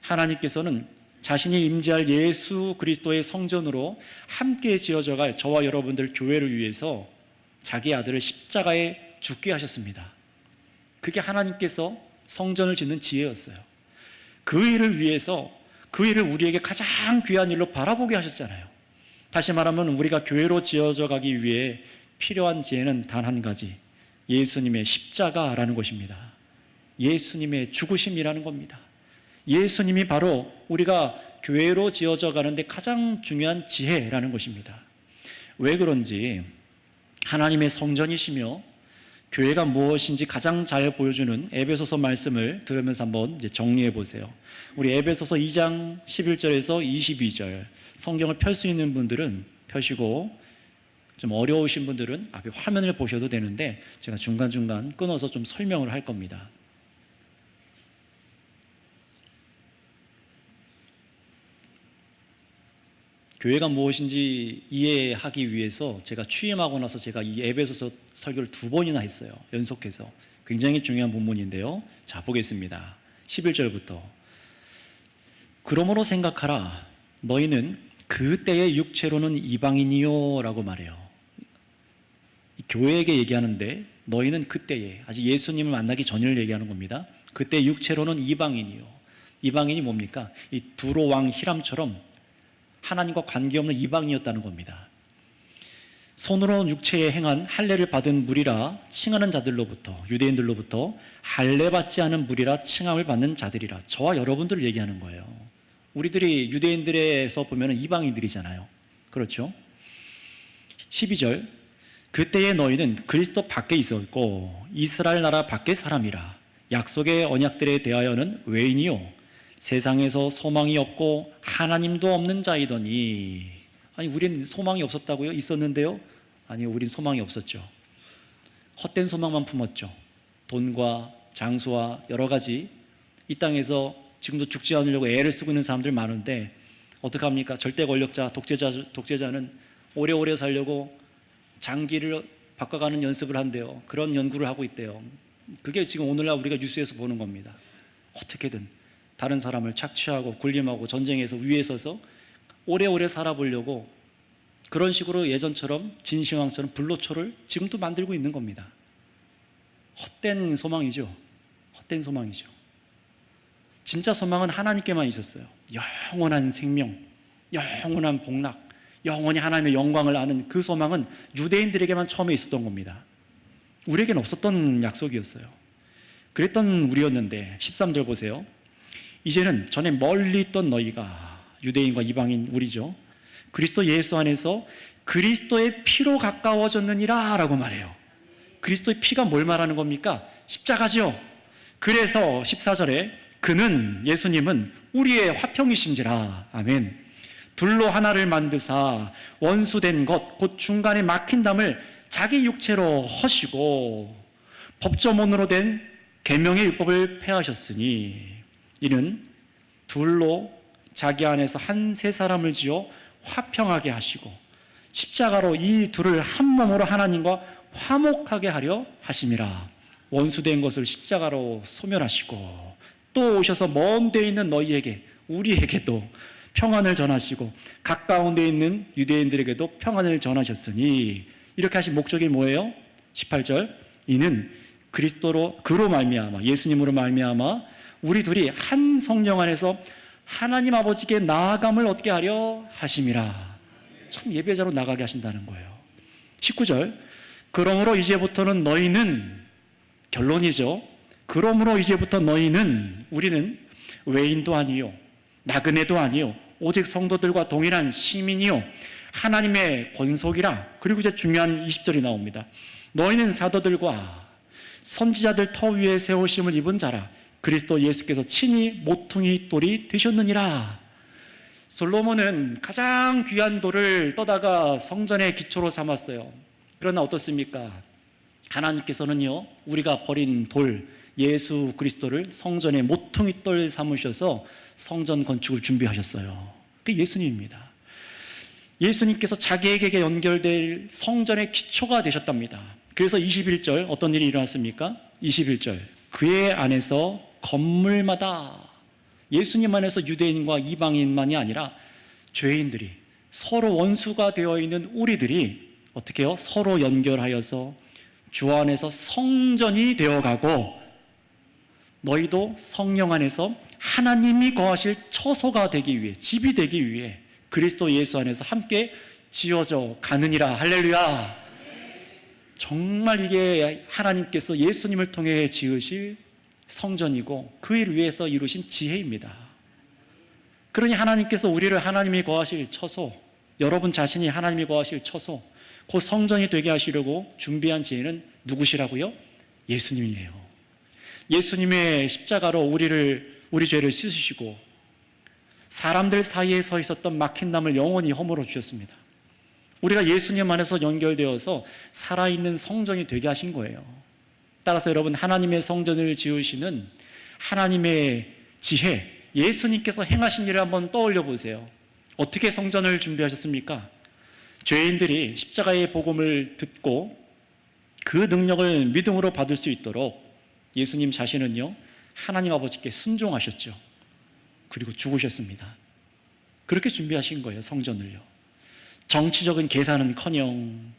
하나님께서는 자신이 임재할 예수 그리스도의 성전으로 함께 지어져 갈 저와 여러분들 교회를 위해서 자기 아들을 십자가에 죽게 하셨습니다. 그게 하나님께서 성전을 짓는 지혜였어요. 그 일을 위해서, 그 일을 우리에게 가장 귀한 일로 바라보게 하셨잖아요. 다시 말하면 우리가 교회로 지어져 가기 위해 필요한 지혜는 단 한 가지, 예수님의 십자가라는 것입니다. 예수님의 죽으심이라는 겁니다. 예수님이 바로 우리가 교회로 지어져 가는데 가장 중요한 지혜라는 것입니다. 왜 그런지, 하나님의 성전이시며 교회가 무엇인지 가장 잘 보여주는 에베소서 말씀을 들으면서 한번 이제 정리해 보세요. 우리 에베소서 2장 11절에서 22절, 성경을 펼 수 있는 분들은 펴시고, 좀 어려우신 분들은 앞에 화면을 보셔도 되는데 제가 중간중간 끊어서 좀 설명을 할 겁니다. 교회가 무엇인지 이해하기 위해서 제가 취임하고 나서 제가 이 에베소서 설교를 2번이나 했어요. 연속해서. 굉장히 중요한 본문인데요. 자, 보겠습니다. 11절부터 그러므로 생각하라 너희는 그때의 육체로는 이방인이요 라고 말해요. 교회에게 얘기하는데 너희는 그때에 아직 예수님을 만나기 전을 얘기하는 겁니다. 그때 육체로는 이방인이요. 이방인이 뭡니까? 이 두로 왕 히람처럼 하나님과 관계없는 이방인이었다는 겁니다. 손으로 육체에 행한 할례를 받은 무리라 칭하는 자들로부터 유대인들로부터 할례 받지 않은 무리라 칭함을 받는 자들이라. 저와 여러분들을 얘기하는 거예요. 우리들이 유대인들에서 보면 이방인들이잖아요. 그렇죠? 12절 그때의 너희는 그리스도 밖에 있었고 이스라엘 나라 밖의 사람이라. 약속의 언약들에 대하여는 외인이요 세상에서 소망이 없고 하나님도 없는 자이더니. 아니 우린 소망이 없었다고요? 있었는데요? 아니요, 우린 소망이 없었죠. 헛된 소망만 품었죠. 돈과 장수와 여러 가지 이 땅에서 지금도 죽지 않으려고 애를 쓰고 있는 사람들 많은데 어떡합니까? 절대 권력자, 독재자는 오래오래 살려고 장기를 바꿔가는 연습을 한대요. 그런 연구를 하고 있대요. 그게 지금 오늘날 우리가 뉴스에서 보는 겁니다. 어떻게든 다른 사람을 착취하고 군림하고 전쟁에서 위에 서서 오래오래 살아보려고 그런 식으로 예전처럼 진시황처럼 불로초를 지금도 만들고 있는 겁니다. 헛된 소망이죠. 헛된 소망이죠. 진짜 소망은 하나님께만 있었어요. 영원한 생명, 영원한 복락, 영원히 하나님의 영광을 아는 그 소망은 유대인들에게만 처음에 있었던 겁니다. 우리에게는 없었던 약속이었어요. 그랬던 우리였는데 13절 보세요. 이제는 전에 멀리 있던 너희가 유대인과 이방인 우리죠. 그리스도 예수 안에서 그리스도의 피로 가까워졌느니라 라고 말해요. 그리스도의 피가 뭘 말하는 겁니까? 십자가죠. 그래서 14절에 그는 예수님은 우리의 화평이신지라. 아멘. 둘로 하나를 만드사 원수된 것 곧 중간에 막힌 담을 자기 육체로 허시고 법조문으로 된 계명의 율법을 폐하셨으니 이는 둘로 자기 안에서 한 세 사람을 지어 화평하게 하시고 십자가로 이 둘을 한 몸으로 하나님과 화목하게 하려 하심이라. 원수된 것을 십자가로 소멸하시고 또 오셔서 먼 데 있는 너희에게 우리에게도 평안을 전하시고 가까운 데 있는 유대인들에게도 평안을 전하셨으니 이렇게 하신 목적이 뭐예요? 18절 이는 그로 말미암아 예수님으로 말미암아 우리 둘이 한 성령 안에서 하나님 아버지께 나아감을 얻게 하려 하심이라. 참 예배자로 나가게 하신다는 거예요. 19절 그러므로 이제부터는 너희는 결론이죠. 그러므로 이제부터 너희는 우리는 외인도 아니요 나그네도 아니요 오직 성도들과 동일한 시민이요 하나님의 권속이라. 그리고 이제 중요한 20절이 나옵니다. 너희는 사도들과 선지자들 터 위에 세우심을 입은 자라. 그리스도 예수께서 친히 모퉁이 돌이 되셨느니라. 솔로몬은 가장 귀한 돌을 떠다가 성전의 기초로 삼았어요. 그러나 어떻습니까? 하나님께서는요 우리가 버린 돌 예수 그리스도를 성전의 모퉁이 돌 삼으셔서 성전 건축을 준비하셨어요. 그게 예수님입니다. 예수님께서 자기에게 연결될 성전의 기초가 되셨답니다. 그래서 21절 어떤 일이 일어났습니까? 21절 그의 안에서 건물마다 예수님 안에서 유대인과 이방인만이 아니라 죄인들이 서로 원수가 되어 있는 우리들이 어떻게 해요? 서로 연결하여서 주 안에서 성전이 되어가고 너희도 성령 안에서 하나님이 거하실 처소가 되기 위해 집이 되기 위해 그리스도 예수 안에서 함께 지어져 가느니라. 할렐루야. 정말 이게 하나님께서 예수님을 통해 지으실 성전이고 그 일 위해서 이루신 지혜입니다. 그러니 하나님께서 우리를 하나님이 거하실 처소, 여러분 자신이 하나님이 거하실 처소, 그 성전이 되게 하시려고 준비한 지혜는 누구시라고요? 예수님이에요. 예수님의 십자가로 우리 죄를 씻으시고 사람들 사이에 서 있었던 막힌 담을 영원히 허물어 주셨습니다. 우리가 예수님 안에서 연결되어서 살아있는 성전이 되게 하신 거예요. 따라서 여러분 하나님의 성전을 지으시는 하나님의 지혜, 예수님께서 행하신 일을 한번 떠올려 보세요. 어떻게 성전을 준비하셨습니까? 죄인들이 십자가의 복음을 듣고 그 능력을 믿음으로 받을 수 있도록 예수님 자신은요 하나님 아버지께 순종하셨죠. 그리고 죽으셨습니다. 그렇게 준비하신 거예요, 성전을요. 정치적인 계산은커녕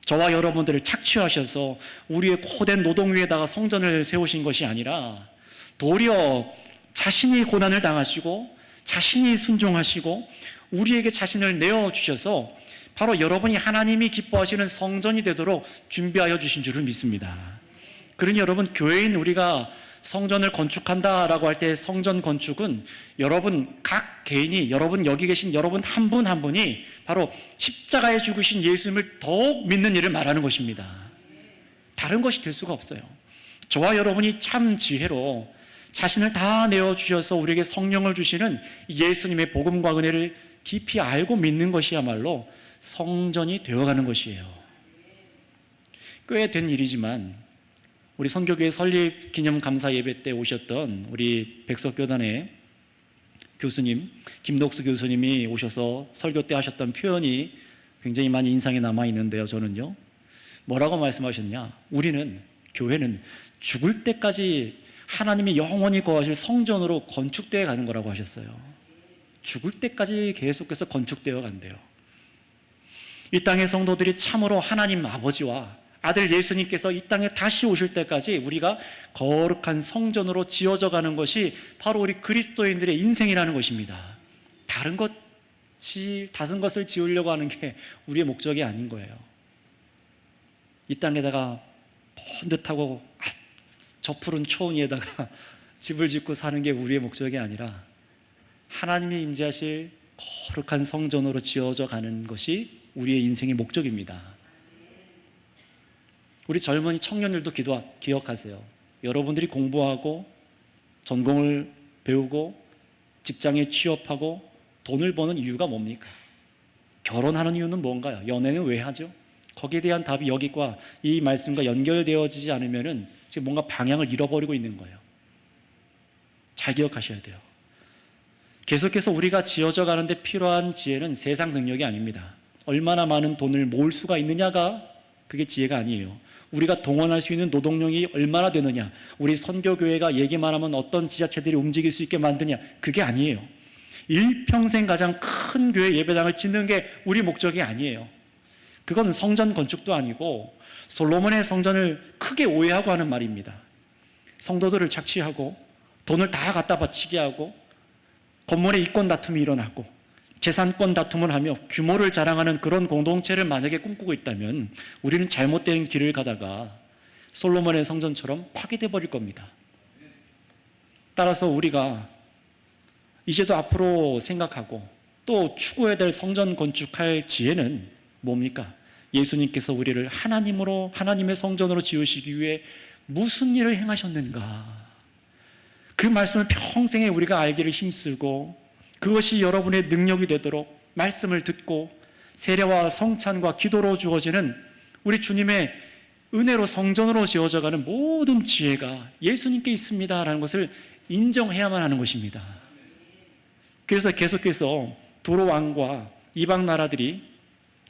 저와 여러분들을 착취하셔서 우리의 고된 노동 위에다가 성전을 세우신 것이 아니라 도리어 자신이 고난을 당하시고 자신이 순종하시고 우리에게 자신을 내어주셔서 바로 여러분이 하나님이 기뻐하시는 성전이 되도록 준비하여 주신 줄을 믿습니다. 그러니 여러분, 교회인 우리가 성전을 건축한다라고 할 때 성전 건축은 여러분 각 개인이, 여러분 여기 계신 여러분 한 분 한 분이 바로 십자가에 죽으신 예수님을 더욱 믿는 일을 말하는 것입니다. 다른 것이 될 수가 없어요. 저와 여러분이 참 지혜로 자신을 다 내어주셔서 우리에게 성령을 주시는 예수님의 복음과 은혜를 깊이 알고 믿는 것이야말로 성전이 되어가는 것이에요. 꽤 된 일이지만 우리 선교교회 설립 기념 감사 예배 때 오셨던 우리 백석교단의 교수님, 김덕수 교수님이 오셔서 설교 때 하셨던 표현이 굉장히 많이 인상에 남아 있는데요. 저는요, 뭐라고 말씀하셨냐? 우리는, 교회는 죽을 때까지 하나님이 영원히 거하실 성전으로 건축되어 가는 거라고 하셨어요. 죽을 때까지 계속해서 건축되어 간대요. 이 땅의 성도들이 참으로 하나님 아버지와 아들 예수님께서 이 땅에 다시 오실 때까지 우리가 거룩한 성전으로 지어져 가는 것이 바로 우리 그리스도인들의 인생이라는 것입니다. 다른 것을 지으려고 하는 게 우리의 목적이 아닌 거예요. 이 땅에다가 번듯하고 저 푸른 초원 위에다가 집을 짓고 사는 게 우리의 목적이 아니라 하나님이 임재하실 거룩한 성전으로 지어져 가는 것이 우리의 인생의 목적입니다. 우리 젊은이 청년들도 기억하세요. 여러분들이 공부하고 전공을 배우고 직장에 취업하고 돈을 버는 이유가 뭡니까? 결혼하는 이유는 뭔가요? 연애는 왜 하죠? 거기에 대한 답이 여기과 이 말씀과 연결되어지지 않으면 지금 뭔가 방향을 잃어버리고 있는 거예요. 잘 기억하셔야 돼요. 계속해서 우리가 지어져 가는데 필요한 지혜는 세상 능력이 아닙니다. 얼마나 많은 돈을 모을 수가 있느냐가 그게 지혜가 아니에요. 우리가 동원할 수 있는 노동력이 얼마나 되느냐, 우리 선교교회가 얘기만 하면 어떤 지자체들이 움직일 수 있게 만드냐, 그게 아니에요. 일평생 가장 큰 교회 예배당을 짓는 게 우리 목적이 아니에요. 그건 성전 건축도 아니고 솔로몬의 성전을 크게 오해하고 하는 말입니다. 성도들을 착취하고 돈을 다 갖다 바치게 하고 건물의 이권 다툼이 일어나고 재산권 다툼을 하며 규모를 자랑하는 그런 공동체를 만약에 꿈꾸고 있다면 우리는 잘못된 길을 가다가 솔로몬의 성전처럼 파괴돼 버릴 겁니다. 따라서 우리가 이제도 앞으로 생각하고 또 추구해야 될 성전 건축할 지혜는 뭡니까? 예수님께서 우리를 하나님의 성전으로 지으시기 위해 무슨 일을 행하셨는가? 그 말씀을 평생에 우리가 알기를 힘쓰고 그것이 여러분의 능력이 되도록 말씀을 듣고 세례와 성찬과 기도로 주어지는 우리 주님의 은혜로 성전으로 지어져가는 모든 지혜가 예수님께 있습니다라는 것을 인정해야만 하는 것입니다. 그래서 계속해서 두로 왕과 이방 나라들이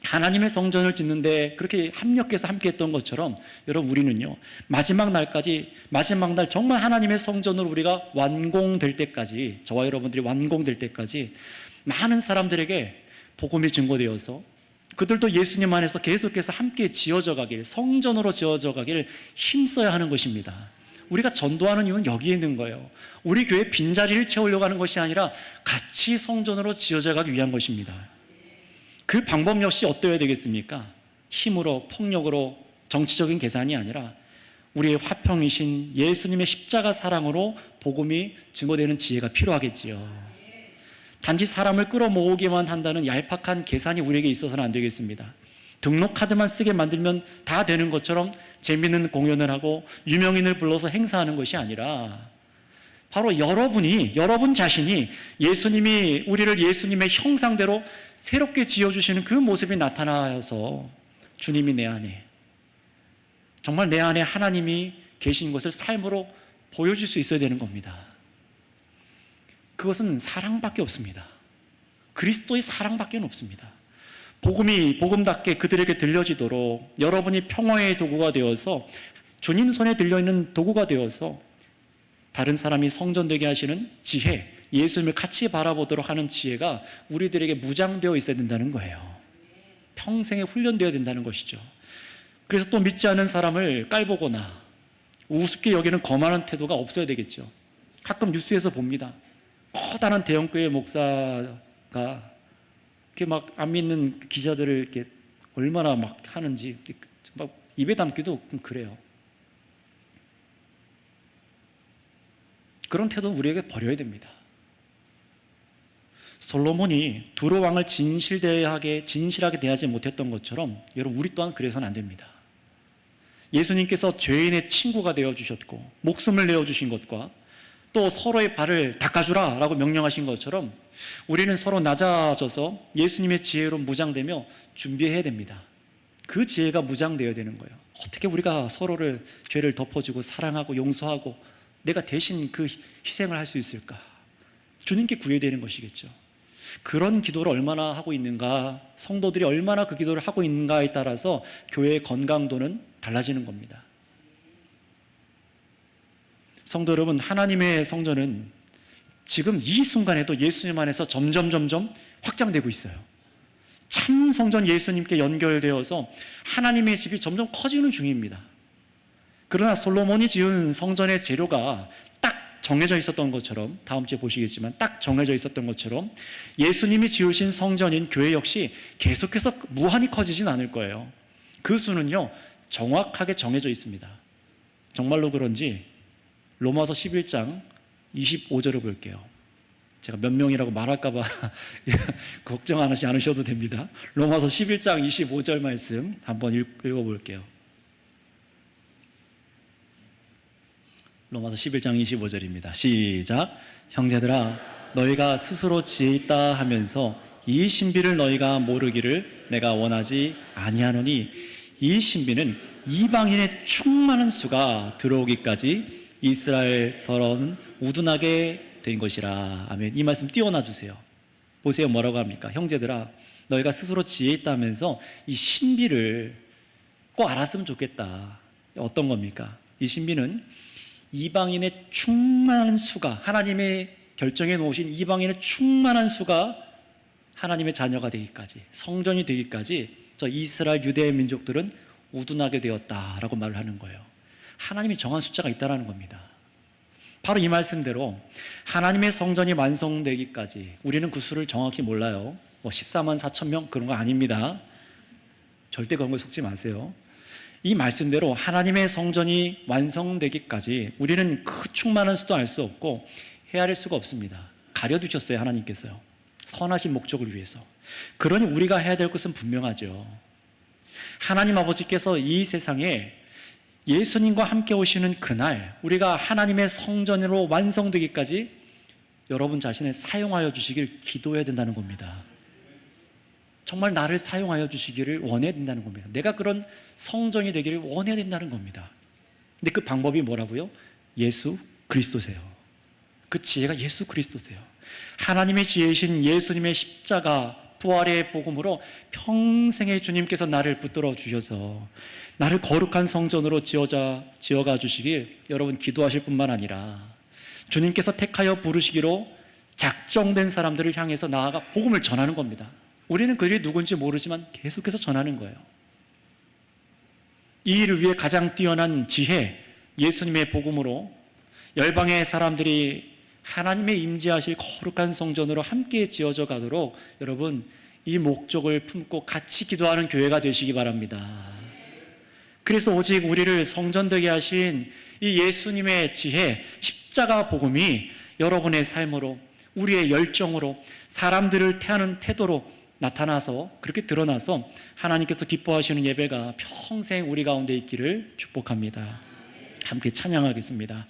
하나님의 성전을 짓는데 그렇게 합력해서 함께 했던 것처럼 여러분, 우리는요, 마지막 날 정말 하나님의 성전으로 우리가 완공될 때까지, 저와 여러분들이 완공될 때까지 많은 사람들에게 복음이 증거되어서 그들도 예수님 안에서 계속해서 함께 지어져 가길, 성전으로 지어져 가길 힘써야 하는 것입니다. 우리가 전도하는 이유는 여기에 있는 거예요. 우리 교회 빈자리를 채우려고 하는 것이 아니라 같이 성전으로 지어져 가기 위한 것입니다. 그 방법 역시 어떠해야 되겠습니까? 힘으로, 폭력으로, 정치적인 계산이 아니라 우리의 화평이신 예수님의 십자가 사랑으로 복음이 증거되는 지혜가 필요하겠지요. 단지 사람을 끌어모으기만 한다는 얄팍한 계산이 우리에게 있어서는 안 되겠습니다. 등록카드만 쓰게 만들면 다 되는 것처럼 재미있는 공연을 하고 유명인을 불러서 행사하는 것이 아니라 바로 여러분 자신이 예수님이 우리를 예수님의 형상대로 새롭게 지어주시는 그 모습이 나타나서 주님이 내 안에, 정말 내 안에 하나님이 계신 것을 삶으로 보여줄 수 있어야 되는 겁니다. 그것은 사랑밖에 없습니다. 그리스도의 사랑밖에 없습니다. 복음이 복음답게 그들에게 들려지도록 여러분이 평화의 도구가 되어서, 주님 손에 들려있는 도구가 되어서 다른 사람이 성전되게 하시는 지혜, 예수님을 같이 바라보도록 하는 지혜가 우리들에게 무장되어 있어야 된다는 거예요. 평생에 훈련되어야 된다는 것이죠. 그래서 또 믿지 않는 사람을 깔보거나 우습게 여기는 거만한 태도가 없어야 되겠죠. 가끔 뉴스에서 봅니다. 커다란 대형교회 목사가 이렇게 막 안 믿는 기자들을 이렇게 얼마나 막 하는지 막 입에 담기도 그래요. 그런 태도는 우리에게 버려야 됩니다. 솔로몬이 두로 왕을 진실하게 대하지 못했던 것처럼 여러분 우리 또한 그래서는 안 됩니다. 예수님께서 죄인의 친구가 되어주셨고 목숨을 내어주신 것과 또 서로의 발을 닦아주라 라고 명령하신 것처럼 우리는 서로 낮아져서 예수님의 지혜로 무장되며 준비해야 됩니다. 그 지혜가 무장되어야 되는 거예요. 어떻게 우리가 서로를 죄를 덮어주고 사랑하고 용서하고 내가 대신 그 희생을 할 수 있을까? 주님께 구해야 되는 것이겠죠. 그런 기도를 얼마나 하고 있는가, 성도들이 얼마나 그 기도를 하고 있는가에 따라서 교회의 건강도는 달라지는 겁니다. 성도 여러분, 하나님의 성전은 지금 이 순간에도 예수님 안에서 점점 확장되고 있어요. 참 성전 예수님께 연결되어서 하나님의 집이 점점 커지는 중입니다. 그러나 솔로몬이 지은 성전의 재료가 딱 정해져 있었던 것처럼, 다음 주에 보시겠지만 딱 정해져 있었던 것처럼 예수님이 지으신 성전인 교회 역시 계속해서 무한히 커지진 않을 거예요. 그 수는요 정확하게 정해져 있습니다. 정말로 그런지 로마서 11장 25절을 볼게요. 제가 몇 명이라고 말할까 봐 걱정하지 않으셔도 됩니다. 로마서 11장 25절 말씀 한번 읽어볼게요. 로마서 11장 25절입니다. 시작. 형제들아 너희가 스스로 지혜 있다 하면서 이 신비를 너희가 모르기를 내가 원하지 아니하노니 이 신비는 이방인의 충만한 수가 들어오기까지 이스라엘 더러운 우둔하게 된 것이라. 아멘. 이 말씀 띄워놔 주세요. 보세요. 뭐라고 합니까? 형제들아 너희가 스스로 지혜 있다면서 이 신비를 꼭 알았으면 좋겠다. 어떤 겁니까? 이 신비는 이방인의 충만한 수가, 하나님의 결정해 놓으신 이방인의 충만한 수가 하나님의 자녀가 되기까지, 성전이 되기까지 저 이스라엘 유대의 민족들은 우둔하게 되었다라고 말을 하는 거예요. 하나님이 정한 숫자가 있다는 겁니다. 바로 이 말씀대로 하나님의 성전이 완성되기까지, 우리는 그 수를 정확히 몰라요. 14만 4천 명 그런 거 아닙니다. 절대 그런 거 속지 마세요. 이 말씀대로 하나님의 성전이 완성되기까지 우리는 그 충만한 수도 알 수 없고 헤아릴 수가 없습니다. 가려두셨어요. 하나님께서요. 선하신 목적을 위해서. 그러니 우리가 해야 될 것은 분명하죠. 하나님 아버지께서 이 세상에 예수님과 함께 오시는 그날 우리가 하나님의 성전으로 완성되기까지 여러분 자신을 사용하여 주시길 기도해야 된다는 겁니다. 정말 나를 사용하여 주시기를 원해야 된다는 겁니다. 내가 그런 성전이 되기를 원해야 된다는 겁니다. 근데 그 방법이 뭐라고요? 예수 그리스도세요. 그 지혜가 예수 그리스도세요. 하나님의 지혜이신 예수님의 십자가 부활의 복음으로 평생에 주님께서 나를 붙들어 주셔서 나를 거룩한 성전으로 지어가 주시길 여러분 기도하실 뿐만 아니라 주님께서 택하여 부르시기로 작정된 사람들을 향해서 나아가 복음을 전하는 겁니다. 우리는 그들이 누군지 모르지만 계속해서 전하는 거예요. 이 일을 위해 가장 뛰어난 지혜, 예수님의 복음으로 열방의 사람들이 하나님의 임재하실 거룩한 성전으로 함께 지어져 가도록 여러분 이 목적을 품고 같이 기도하는 교회가 되시기 바랍니다. 그래서 오직 우리를 성전되게 하신 이 예수님의 지혜, 십자가 복음이 여러분의 삶으로, 우리의 열정으로, 사람들을 태하는 태도로 나타나서, 그렇게 드러나서 하나님께서 기뻐하시는 예배가 평생 우리 가운데 있기를 축복합니다. 함께 찬양하겠습니다.